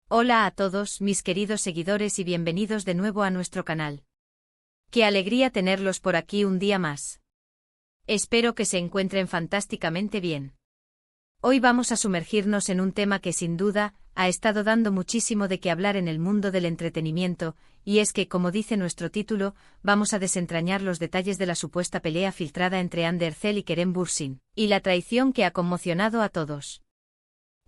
Hola a todos, mis queridos seguidores y bienvenidos de nuevo a nuestro canal. Qué alegría tenerlos por aquí un día más. Espero que se encuentren fantásticamente bien. Hoy vamos a sumergirnos en un tema que sin duda ha estado dando muchísimo de qué hablar en el mundo del entretenimiento, y es que, como dice nuestro título, vamos a desentrañar los detalles de la supuesta pelea filtrada entre Ander Ercel y Kerem Bürsin, y la traición que ha conmocionado a todos.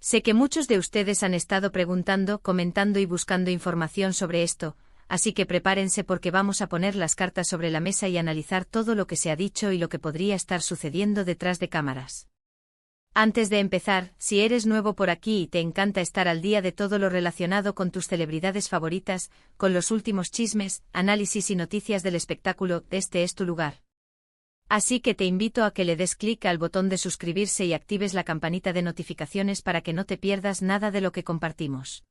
Sé que muchos de ustedes han estado preguntando, comentando y buscando información sobre esto, así que prepárense porque vamos a poner las cartas sobre la mesa y analizar todo lo que se ha dicho y lo que podría estar sucediendo detrás de cámaras. Antes de empezar, si eres nuevo por aquí y te encanta estar al día de todo lo relacionado con tus celebridades favoritas, con los últimos chismes, análisis y noticias del espectáculo, este es tu lugar. Así que te invito a que le des clic al botón de suscribirse y actives la campanita de notificaciones para que no te pierdas nada de lo que compartimos.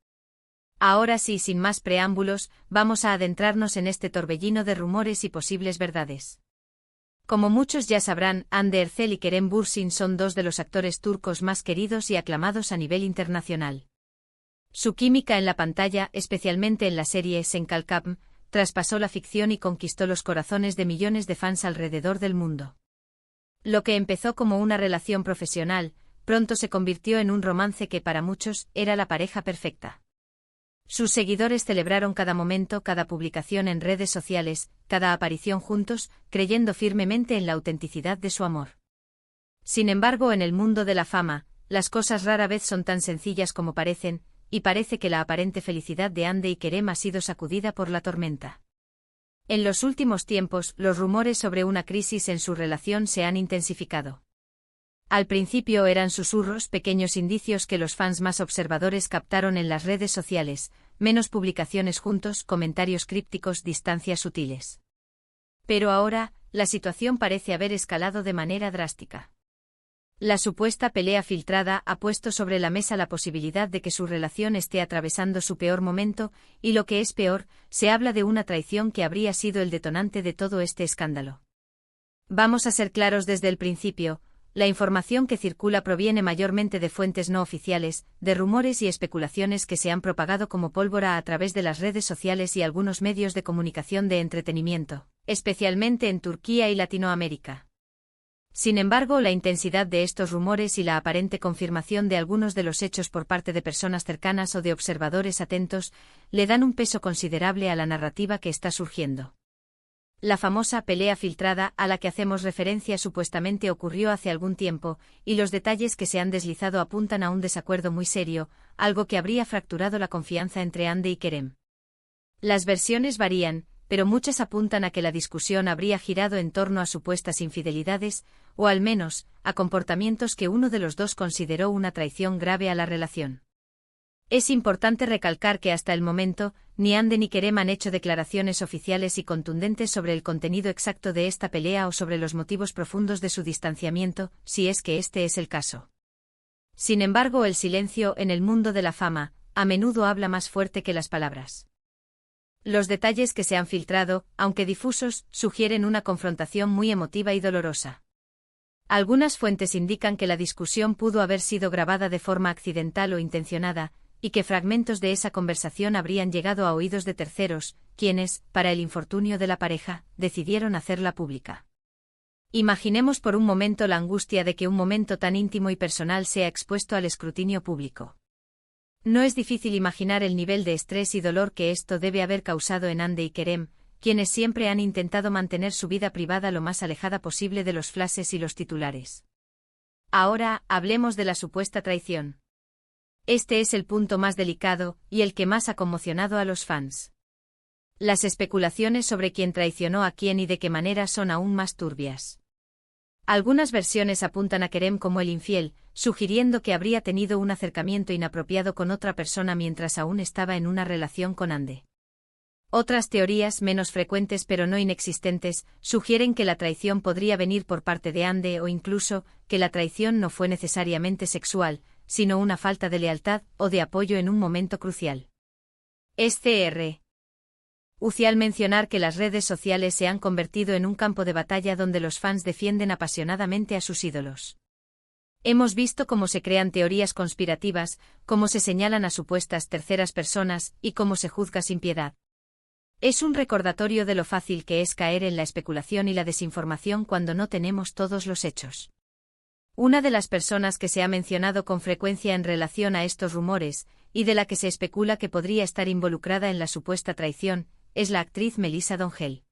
Ahora sí, sin más preámbulos, vamos a adentrarnos en este torbellino de rumores y posibles verdades. Como muchos ya sabrán, Hande Ercel y Kerem Bürsin son dos de los actores turcos más queridos y aclamados a nivel internacional. Su química en la pantalla, especialmente en la serie Senkalkam, traspasó la ficción y conquistó los corazones de millones de fans alrededor del mundo. Lo que empezó como una relación profesional, pronto se convirtió en un romance que para muchos era la pareja perfecta. Sus seguidores celebraron cada momento, cada publicación en redes sociales, cada aparición juntos, creyendo firmemente en la autenticidad de su amor. Sin embargo, en el mundo de la fama, las cosas rara vez son tan sencillas como parecen, y parece que la aparente felicidad de Hande y Kerem ha sido sacudida por la tormenta. En los últimos tiempos, los rumores sobre una crisis en su relación se han intensificado. Al principio eran susurros, pequeños indicios que los fans más observadores captaron en las redes sociales, menos publicaciones juntos, comentarios crípticos, distancias sutiles. Pero ahora, la situación parece haber escalado de manera drástica. La supuesta pelea filtrada ha puesto sobre la mesa la posibilidad de que su relación esté atravesando su peor momento, y lo que es peor, se habla de una traición que habría sido el detonante de todo este escándalo. Vamos a ser claros desde el principio, la información que circula proviene mayormente de fuentes no oficiales, de rumores y especulaciones que se han propagado como pólvora a través de las redes sociales y algunos medios de comunicación de entretenimiento, especialmente en Turquía y Latinoamérica. Sin embargo, la intensidad de estos rumores y la aparente confirmación de algunos de los hechos por parte de personas cercanas o de observadores atentos, le dan un peso considerable a la narrativa que está surgiendo. La famosa pelea filtrada a la que hacemos referencia supuestamente ocurrió hace algún tiempo, y los detalles que se han deslizado apuntan a un desacuerdo muy serio, algo que habría fracturado la confianza entre Hande y Kerem. Las versiones varían, pero muchas apuntan a que la discusión habría girado en torno a supuestas infidelidades, o al menos, a comportamientos que uno de los dos consideró una traición grave a la relación. Es importante recalcar que hasta el momento, ni Hande ni Kerem han hecho declaraciones oficiales y contundentes sobre el contenido exacto de esta pelea o sobre los motivos profundos de su distanciamiento, si es que este es el caso. Sin embargo, el silencio en el mundo de la fama, a menudo habla más fuerte que las palabras. Los detalles que se han filtrado, aunque difusos, sugieren una confrontación muy emotiva y dolorosa. Algunas fuentes indican que la discusión pudo haber sido grabada de forma accidental o intencionada, y que fragmentos de esa conversación habrían llegado a oídos de terceros, quienes, para el infortunio de la pareja, decidieron hacerla pública. Imaginemos por un momento la angustia de que un momento tan íntimo y personal sea expuesto al escrutinio público. No es difícil imaginar el nivel de estrés y dolor que esto debe haber causado en Hande y Kerem, quienes siempre han intentado mantener su vida privada lo más alejada posible de los flashes y los titulares. Ahora, hablemos de la supuesta traición. Este es el punto más delicado, y el que más ha conmocionado a los fans. Las especulaciones sobre quién traicionó a quién y de qué manera son aún más turbias. Algunas versiones apuntan a Kerem como el infiel, sugiriendo que habría tenido un acercamiento inapropiado con otra persona mientras aún estaba en una relación con Hande. Otras teorías, menos frecuentes pero no inexistentes, sugieren que la traición podría venir por parte de Hande o incluso, que la traición no fue necesariamente sexual, sino una falta de lealtad o de apoyo en un momento crucial. Es crucial mencionar que las redes sociales se han convertido en un campo de batalla donde los fans defienden apasionadamente a sus ídolos. Hemos visto cómo se crean teorías conspirativas, cómo se señalan a supuestas terceras personas y cómo se juzga sin piedad. Es un recordatorio de lo fácil que es caer en la especulación y la desinformación cuando no tenemos todos los hechos. Una de las personas que se ha mencionado con frecuencia en relación a estos rumores, y de la que se especula que podría estar involucrada en la supuesta traición, es la actriz Melissa D'Angelo.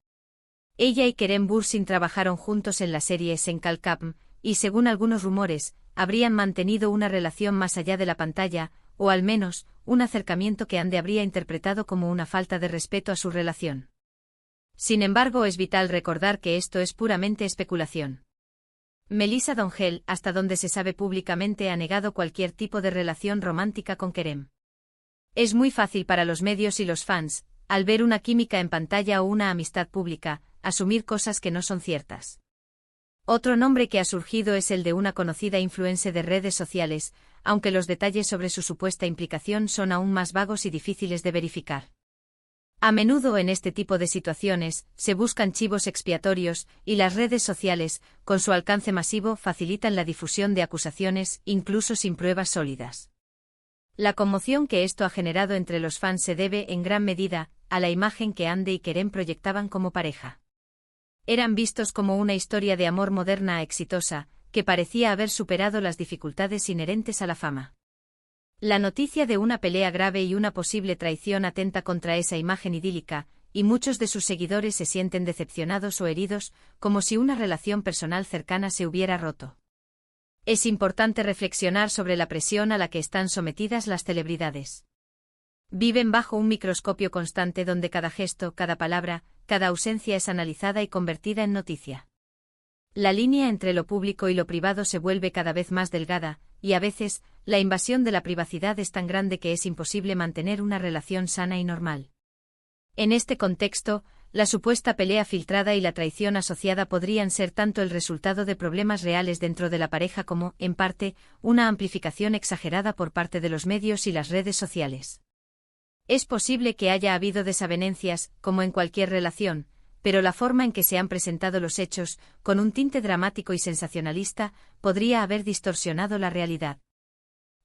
Ella y Kerem Bürsin trabajaron juntos en la serie Senkalkapm, y según algunos rumores, habrían mantenido una relación más allá de la pantalla, o al menos, un acercamiento que Ande habría interpretado como una falta de respeto a su relación. Sin embargo, es vital recordar que esto es puramente especulación. Melissa D'Angelo, hasta donde se sabe públicamente, ha negado cualquier tipo de relación romántica con Kerem. Es muy fácil para los medios y los fans, al ver una química en pantalla o una amistad pública, asumir cosas que no son ciertas. Otro nombre que ha surgido es el de una conocida influencer de redes sociales, aunque los detalles sobre su supuesta implicación son aún más vagos y difíciles de verificar. A menudo en este tipo de situaciones, se buscan chivos expiatorios, y las redes sociales, con su alcance masivo, facilitan la difusión de acusaciones, incluso sin pruebas sólidas. La conmoción que esto ha generado entre los fans se debe, en gran medida, a la imagen que Ande y Kerem proyectaban como pareja. Eran vistos como una historia de amor moderna exitosa, que parecía haber superado las dificultades inherentes a la fama. La noticia de una pelea grave y una posible traición atenta contra esa imagen idílica, y muchos de sus seguidores se sienten decepcionados o heridos, como si una relación personal cercana se hubiera roto. Es importante reflexionar sobre la presión a la que están sometidas las celebridades. Viven bajo un microscopio constante donde cada gesto, cada palabra, cada ausencia es analizada y convertida en noticia. La línea entre lo público y lo privado se vuelve cada vez más delgada, y a veces, la invasión de la privacidad es tan grande que es imposible mantener una relación sana y normal. En este contexto, la supuesta pelea filtrada y la traición asociada podrían ser tanto el resultado de problemas reales dentro de la pareja como, en parte, una amplificación exagerada por parte de los medios y las redes sociales. Es posible que haya habido desavenencias, como en cualquier relación, pero la forma en que se han presentado los hechos, con un tinte dramático y sensacionalista, podría haber distorsionado la realidad.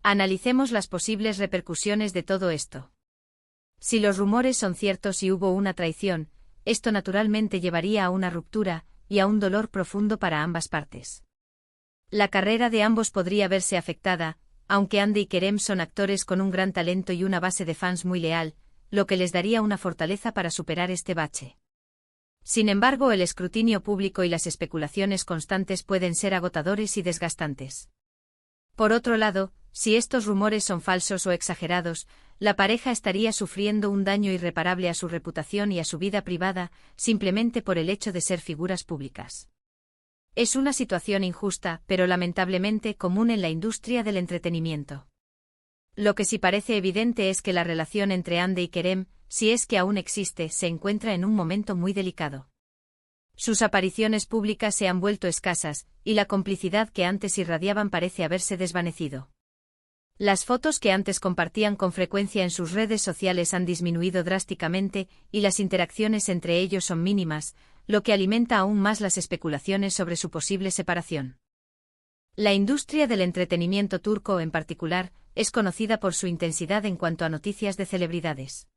Analicemos las posibles repercusiones de todo esto. Si los rumores son ciertos y hubo una traición, esto naturalmente llevaría a una ruptura, y a un dolor profundo para ambas partes. La carrera de ambos podría verse afectada, aunque Ande y Kerem son actores con un gran talento y una base de fans muy leal, lo que les daría una fortaleza para superar este bache. Sin embargo, el escrutinio público y las especulaciones constantes pueden ser agotadores y desgastantes. Por otro lado, si estos rumores son falsos o exagerados, la pareja estaría sufriendo un daño irreparable a su reputación y a su vida privada, simplemente por el hecho de ser figuras públicas. Es una situación injusta, pero lamentablemente común en la industria del entretenimiento. Lo que sí parece evidente es que la relación entre Ande y Kerem, si es que aún existe, se encuentra en un momento muy delicado. Sus apariciones públicas se han vuelto escasas, y la complicidad que antes irradiaban parece haberse desvanecido. Las fotos que antes compartían con frecuencia en sus redes sociales han disminuido drásticamente, y las interacciones entre ellos son mínimas, lo que alimenta aún más las especulaciones sobre su posible separación. La industria del entretenimiento turco en particular, es conocida por su intensidad en cuanto a noticias de celebridades.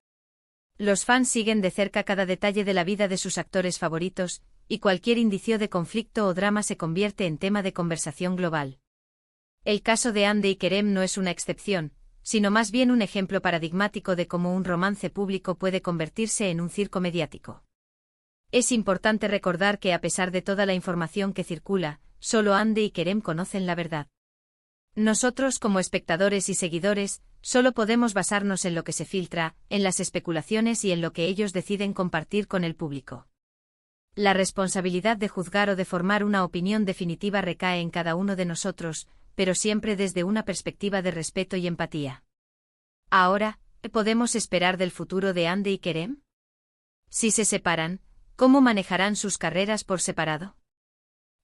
Los fans siguen de cerca cada detalle de la vida de sus actores favoritos, y cualquier indicio de conflicto o drama se convierte en tema de conversación global. El caso de Ande y Kerem no es una excepción, sino más bien un ejemplo paradigmático de cómo un romance público puede convertirse en un circo mediático. Es importante recordar que a pesar de toda la información que circula, solo Ande y Kerem conocen la verdad. Nosotros, como espectadores y seguidores, solo podemos basarnos en lo que se filtra, en las especulaciones y en lo que ellos deciden compartir con el público. La responsabilidad de juzgar o de formar una opinión definitiva recae en cada uno de nosotros, pero siempre desde una perspectiva de respeto y empatía. Ahora, ¿qué podemos esperar del futuro de Ande y Kerem? Si se separan, ¿cómo manejarán sus carreras por separado?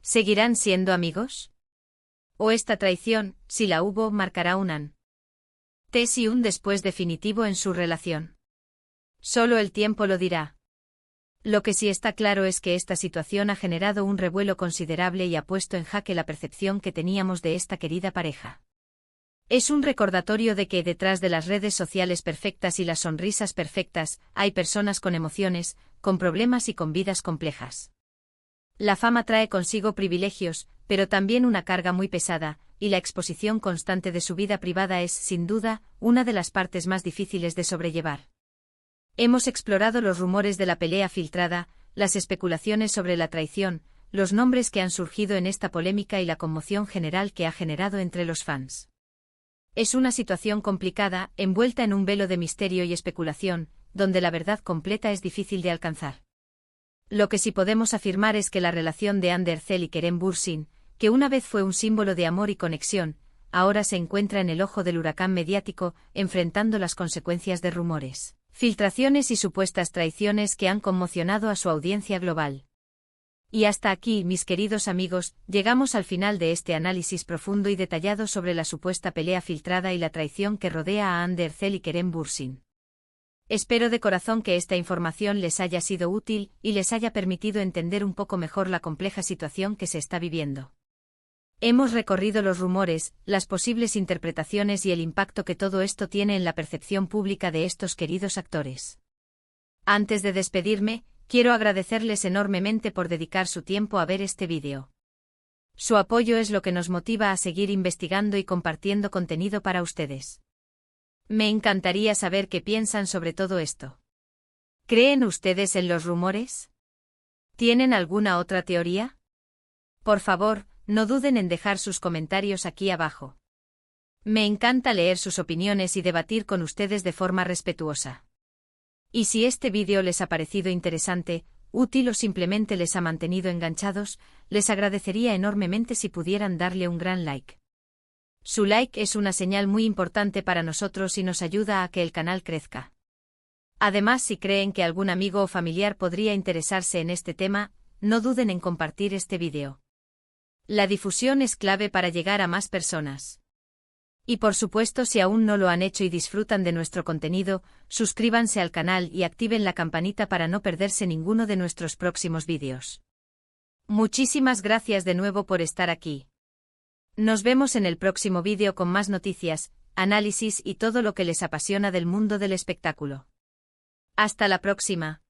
¿Seguirán siendo amigos? ¿O esta traición, si la hubo, marcará un antes y un después definitivo en su relación? Solo el tiempo lo dirá. Lo que sí está claro es que esta situación ha generado un revuelo considerable y ha puesto en jaque la percepción que teníamos de esta querida pareja. Es un recordatorio de que detrás de las redes sociales perfectas y las sonrisas perfectas, hay personas con emociones, con problemas y con vidas complejas. La fama trae consigo privilegios, pero también una carga muy pesada, y la exposición constante de su vida privada es, sin duda, una de las partes más difíciles de sobrellevar. Hemos explorado los rumores de la pelea filtrada, las especulaciones sobre la traición, los nombres que han surgido en esta polémica y la conmoción general que ha generado entre los fans. Es una situación complicada, envuelta en un velo de misterio y especulación, donde la verdad completa es difícil de alcanzar. Lo que sí podemos afirmar es que la relación de Hande Erçel y Kerem Bürsin, que una vez fue un símbolo de amor y conexión, ahora se encuentra en el ojo del huracán mediático, enfrentando las consecuencias de rumores, filtraciones y supuestas traiciones que han conmocionado a su audiencia global. Y hasta aquí, mis queridos amigos, llegamos al final de este análisis profundo y detallado sobre la supuesta pelea filtrada y la traición que rodea a Hande Erçel y Kerem Bürsin. Espero de corazón que esta información les haya sido útil y les haya permitido entender un poco mejor la compleja situación que se está viviendo. Hemos recorrido los rumores, las posibles interpretaciones y el impacto que todo esto tiene en la percepción pública de estos queridos actores. Antes de despedirme, quiero agradecerles enormemente por dedicar su tiempo a ver este vídeo. Su apoyo es lo que nos motiva a seguir investigando y compartiendo contenido para ustedes. Me encantaría saber qué piensan sobre todo esto. ¿Creen ustedes en los rumores? ¿Tienen alguna otra teoría? Por favor, no duden en dejar sus comentarios aquí abajo. Me encanta leer sus opiniones y debatir con ustedes de forma respetuosa. Y si este vídeo les ha parecido interesante, útil o simplemente les ha mantenido enganchados, les agradecería enormemente si pudieran darle un gran like. Su like es una señal muy importante para nosotros y nos ayuda a que el canal crezca. Además, si creen que algún amigo o familiar podría interesarse en este tema, no duden en compartir este vídeo. La difusión es clave para llegar a más personas. Y por supuesto, si aún no lo han hecho y disfrutan de nuestro contenido, suscríbanse al canal y activen la campanita para no perderse ninguno de nuestros próximos vídeos. Muchísimas gracias de nuevo por estar aquí. Nos vemos en el próximo vídeo con más noticias, análisis y todo lo que les apasiona del mundo del espectáculo. Hasta la próxima.